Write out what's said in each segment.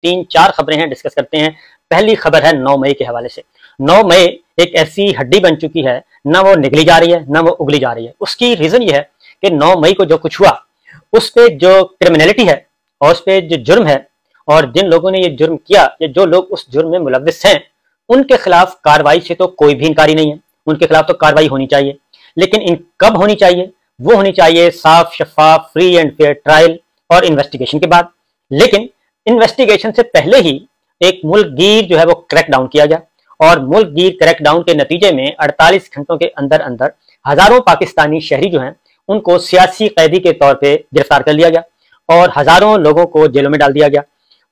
तीन चार खबरें हैं, डिस्कस करते हैं। पहली खबर है 9 मई के हवाले से। 9 मई एक ऐसी हड्डी बन चुकी है, ना वो निगली जा रही है ना वो उगली जा रही है। उसकी रीजन ये है कि 9 मई को जो कुछ हुआ उस पे जो क्रिमिनलिटी है और उस पे जो जुर्म है और जिन लोगों ने ये जुर्म किया या जो लोग उस जुर्म में मुलव्विस हैं उनके खिलाफ कार्रवाई से तो कोई भी इनकारी नहीं है। उनके खिलाफ तो कार्रवाई होनी चाहिए, लेकिन इन कब होनी चाहिए? वो होनी चाहिए साफ शफाफ फ्री एंड फेयर ट्रायल और इन्वेस्टिगेशन के बाद। लेकिन इन्वेस्टिगेशन से पहले ही एक मुल्कगीर जो है वो क्रैक डाउन किया गया और मुल्कगीर क्रैक डाउन के नतीजे में 48 घंटों के अंदर अंदर हजारों पाकिस्तानी शहरी जो हैं उनको सियासी कैदी के तौर पे गिरफ्तार कर लिया गया और हजारों लोगों को जेलों में डाल दिया गया।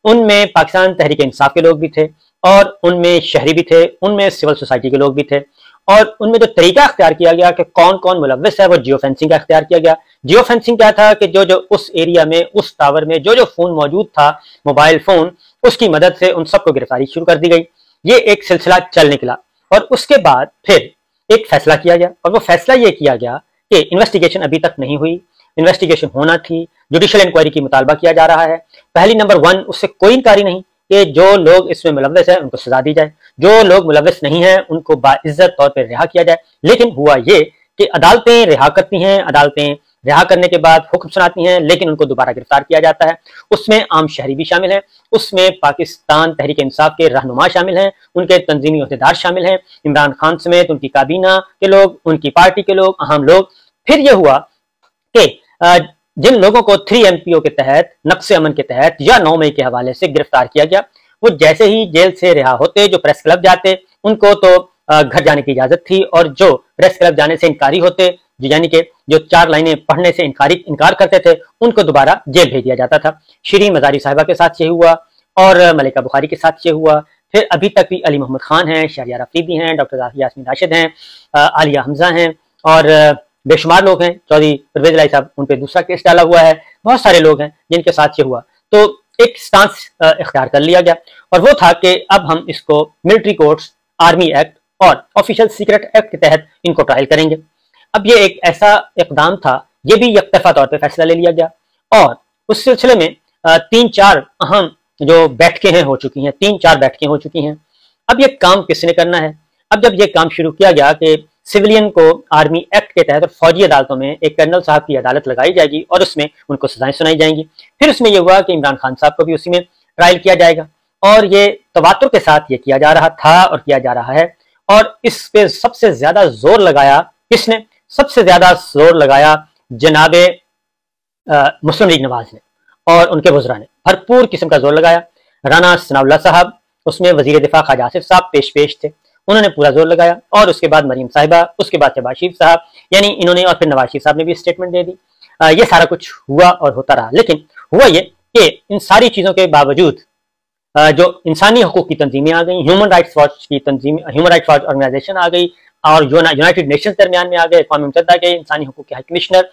उनमें पाकिस्तान तहरीक इंसाफ के लोग भी थे और उनमें शहरी भी थे, उनमें सिविल सोसाइटी के लोग भी थे और उनमें जो तरीका अख्तियार किया गया कि कौन कौन मुलव्विस है वो जियो फेंसिंग का अख्तियार किया गया। जियो फेंसिंग क्या था कि जो जो उस एरिया में उस टावर में जो जो फोन मौजूद था मोबाइल फोन, उसकी मदद से उन सबको गिरफ्तारी शुरू कर दी गई। ये एक सिलसिला चल निकला और उसके बाद फिर एक फैसला किया गया और वो फैसला ये किया गया कि इन्वेस्टिगेशन अभी तक नहीं हुई, इन्वेस्टिगेशन होना थी, जुडिशियल इंक्वायरी की मुतालबा किया जा रहा है। पहली नंबर 1 उससे कोई इनकारी नहीं कि जो लोग इसमें मुलव्विस है उनको सजा दी जाए, जो लोग मुलव्विस नहीं है उनको बाइज्जत तौर पर रिहा किया जाए। लेकिन हुआ ये कि अदालतें रिहा करती हैं, अदालतें रिहा करने के बाद हुक्म सुनाती हैं, लेकिन उनको दोबारा गिरफ्तार किया जाता है। उसमें आम शहरी भी शामिल हैं, उसमें पाकिस्तान तहरीक इंसाफ के रहनुमा शामिल हैं, उनके तंजीमी ओहदेदार शामिल हैं, इमरान खान समेत उनकी काबीना के लोग, उनकी पार्टी के लोग, अहम लोग। फिर यह हुआ कि जिन लोगों को 3 MPO के तहत नक्शे अमन के तहत या 9 मई के हवाले से गिरफ्तार किया गया, वो जैसे ही जेल से रिहा होते जो प्रेस क्लब जाते उनको तो घर जाने की इजाजत थी और जो प्रेस क्लब जाने से इनकारी होते यानी कि जो 4 लाइनें पढ़ने से इनकार करते थे उनको दोबारा जेल भेज दिया जाता था। शिरीन मजारी साहिबा के साथ ये हुआ और मलिका बुखारी के साथ ये हुआ। फिर अभी तक भी अली मोहम्मद खान हैं, शहरियार अफरीदी हैं, डॉक्टर यास्मीन राशिद हैं, आलिया हमजा हैं और बेशुमार लोग हैं। चौधरी परवेज इलाही साहब उन पर दूसरा केस डाला हुआ है। बहुत सारे लोग हैं जिनके साथ ये हुआ। तो एक स्टांस इख्तियार कर लिया गया और वो था कि अब हम इसको मिलिट्री कोर्ट्स, आर्मी एक्ट और ऑफिशियल सीक्रेट एक्ट के तहत इनको ट्रायल करेंगे। अब ये एक ऐसा इकदाम था, ये भी यकतरफा तौर पे फैसला ले लिया गया और उस सिलसिले में 3-4 अहम जो बैठकें हैं हो चुकी हैं, 3-4 बैठकें हो चुकी हैं। अब ये काम किसने करना है? अब जब ये काम शुरू किया गया कि सिविलियन को आर्मी एक्ट के तहत और फौजी अदालतों में एक कर्नल साहब की अदालत लगाई जाएगी और उसमें उनको सजाएं सुनाई जाएंगी। फिर उसमें यह हुआ कि इमरान खान साहब को भी उसी में ट्रायल किया जाएगा और ये तवातुर के साथ ये किया जा रहा था और किया जा रहा है। और इस पे सबसे ज्यादा जोर लगाया किसने? सबसे ज्यादा जोर लगाया जनाबे मुस्लिम लीग नवाज ने और उनके वज़रा ने भरपूर किस्म का जोर लगाया। राना सनाउल्लाह साहब, उसमें वजीर दिफा ख्वाजा आसिफ साहब पेश थे, उन्होंने पूरा जोर लगाया और उसके बाद मरीम साहिबा, उसके बाद शहबाज शरीफ साहब, यानी इन्होंने, और फिर नवाज शरीफ साहब ने भी स्टेटमेंट दे दी। ये सारा कुछ हुआ और होता रहा। लेकिन हुआ ये कि इन सारी चीजों के बावजूद जो इंसानी हकूक की तंजीमें आ गई, ह्यूमन राइट्स वॉच की तंजीम, ह्यूमन राइट्स वॉच ऑर्गेनाइजेशन आ गई और यूनाइटेड नेशंस दरमियान में आ गए, अक़वाम मुत्तहिदा के इंसानी हकूक के हाई कमिश्नर,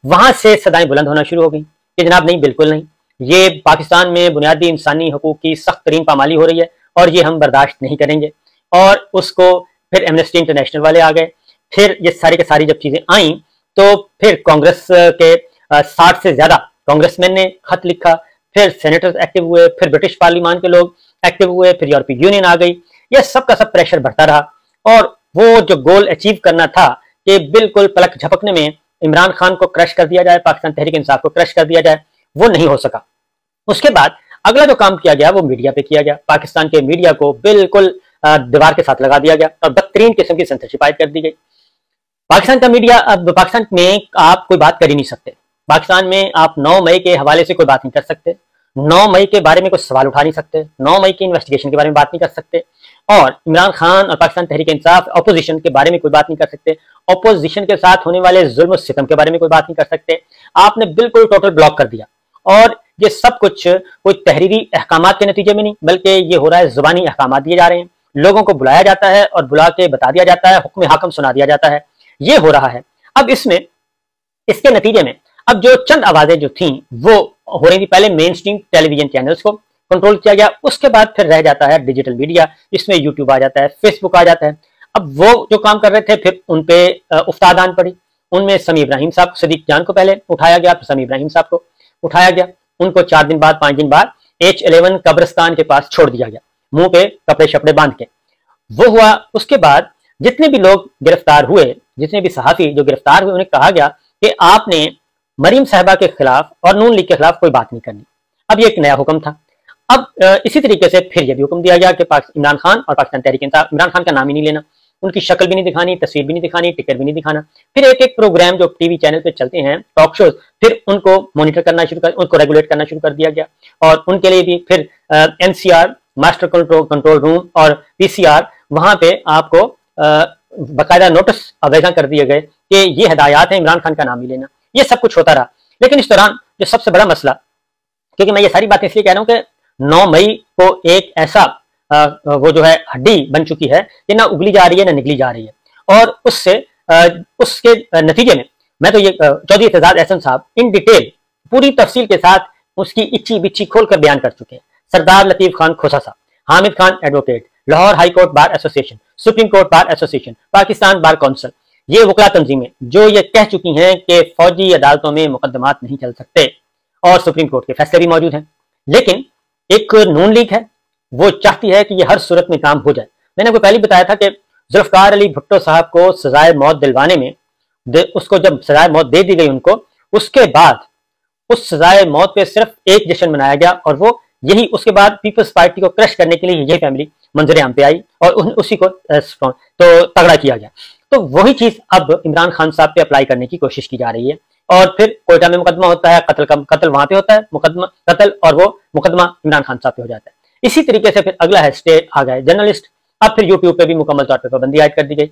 वहां से सदाएं बुलंद होना शुरू हो गई कि जनाब नहीं, बिल्कुल नहीं, ये पाकिस्तान में बुनियादी इंसानी हकूक की सख्त तरीन पामाली हो रही है और ये हम बर्दाश्त नहीं करेंगे। और उसको फिर एमनेस्टी इंटरनेशनल वाले आ गए। फिर ये सारी के सारी जब चीजें आई तो फिर कांग्रेस के 60 से ज्यादा कांग्रेसमैन ने खत लिखा, फिर सेनेटर्स एक्टिव हुए, फिर ब्रिटिश पार्लियामान के लोग एक्टिव हुए, फिर यूरोपीय यूनियन आ गई। यह सब का सब प्रेशर बढ़ता रहा और वो जो गोल अचीव करना था कि बिल्कुल पलक झपकने में इमरान खान को क्रश कर दिया जाए, पाकिस्तान तहरीक इंसाफ को क्रश कर दिया जाए, वो नहीं हो सका। उसके बाद अगला जो काम किया गया वो मीडिया पे किया गया। पाकिस्तान के मीडिया को बिल्कुल दीवार के साथ लगा दिया गया और बदतरीन किस्म की सेंसरशिप आयद कर दी गई। पाकिस्तान का मीडिया, अब पाकिस्तान में आप कोई बात कर ही नहीं सकते। पाकिस्तान में आप 9 मई के हवाले से कोई बात नहीं कर सकते, 9 मई के बारे में कोई सवाल उठा नहीं सकते, 9 मई की इन्वेस्टिगेशन के बारे में बात नहीं कर सकते और इमरान खान और पाकिस्तान तहरीक इंसाफ अपोजिशन के बारे में कोई बात नहीं कर सकते, अपोजिशन के साथ होने वाले जुल्म सितम के बारे में कोई बात नहीं कर सकते। आपने बिल्कुल टोटल ब्लॉक कर दिया और ये सब कुछ कोई तहरीरी अहकामात के नतीजे में नहीं, बल्कि ये हो रहा है जुबानी अहकामात दिए जा रहे हैं, लोगों को बुलाया जाता है और बुला के बता दिया जाता है, हुक्म हाकम सुना दिया जाता है, ये हो रहा है। अब इसमें इसके नतीजे में अब जो चंद आवाजें जो थी वो हो रही थी, पहले मेन स्ट्रीम टेलीविजन चैनल्स को कंट्रोल किया गया, उसके बाद फिर रह जाता है डिजिटल मीडिया, इसमें यूट्यूब आ जाता है, फेसबुक आ जाता है। अब वो जो काम कर रहे थे फिर उन पे उफ्ताद आन पड़ी। उनमें समी इब्राहिम साहब, सदीक जान को पहले उठाया गया, फिर समी इब्राहिम साहब को उठाया गया, उनको 4 दिन बाद 5 दिन बाद H11 कब्रिस्तान के पास छोड़ दिया गया, मुंह पे कपड़े शपड़े बांध के। वो हुआ। उसके बाद जितने भी लोग गिरफ्तार हुए, जितने भी सहाफी जो गिरफ्तार हुए, उन्हें कहा गया कि आपने मरीम साहबा के खिलाफ और नून लीग के खिलाफ कोई बात नहीं करनी। अब ये एक नया हुक्म था। अब इसी तरीके से फिर यह भी हुक्म दिया गया कि इमरान खान और पाकिस्तान तहरीक इंसाफ, इमरान खान का नाम ही नहीं लेना, उनकी शक्ल भी नहीं दिखानी, तस्वीर भी नहीं दिखानी, टिकट भी नहीं दिखाना। फिर एक एक प्रोग्राम जो टीवी चैनल पे चलते हैं, टॉक शोज, फिर उनको मॉनिटर करना शुरू कर, उनको रेगुलेट करना शुरू कर दिया गया। और उनके लिए भी फिर एनसीआर, मास्टर कंट्रोल रूम और पीसीआर, वहां पे आपको बाकायदा नोटिस अवेजा कर दिए गए कि ये हिदायत है, इमरान खान का नाम ही लेना। ये सब कुछ होता रहा। लेकिन इस दौरान जो सबसे बड़ा मसला, क्योंकि मैं ये सारी बातें इसलिए कह रहा हूं कि 9 मई को एक ऐसा वो जो है हड्डी बन चुकी है कि ना उगली जा रही है ना निगली जा रही है। और उसके नतीजे में मैं तो ये चौधरी एतजाज एहसन साहब इन डिटेल पूरी तफसील के साथ उसकी इच्ची बिच्ची खोलकर बयान कर चुके हैं। सरदार लतीफ खान खोसा साहब, Hamid Khan advocate, Lahore high court bar association, supreme court bar association, Pakistan bar council, ये वकला तंजीमें जो ये कह चुकी हैं कि फौजी अदालतों में मुकदमात नहीं चल सकते, और सुप्रीम कोर्ट के फैसले भी मौजूद हैं। लेकिन एक नून लीग है, वो चाहती है कि ये हर सूरत में काम हो जाए। मैंने आपको पहले बताया था कि जुल्फकार अली भुट्टो साहब को सजाए मौत दिलवाने में, उसको जब सजाए मौत दे दी गई उनको, उसके बाद उस सजाए मौत पे सिर्फ एक जश्न मनाया गया, और वो यही, उसके बाद पीपल्स पार्टी को क्रश करने के लिए यही फैमिली मंजर आम पे आई और उसी को तो तगड़ा किया गया। तो वही चीज अब इमरान खान साहब पे अप्लाई करने की कोशिश की जा रही है। और फिर कोयटा में मुकदमा होता है, कत्ल वहां पे होता है, मुकदमा कत्ल, और वो मुकदमा इमरान खान साहब पे हो जाता है। इसी तरीके से फिर अगला है स्टे आ गए जर्नलिस्ट। अब फिर यूट्यूब पे भी मुकम्मल तौर पर पाबंदी आयद कर दी गई।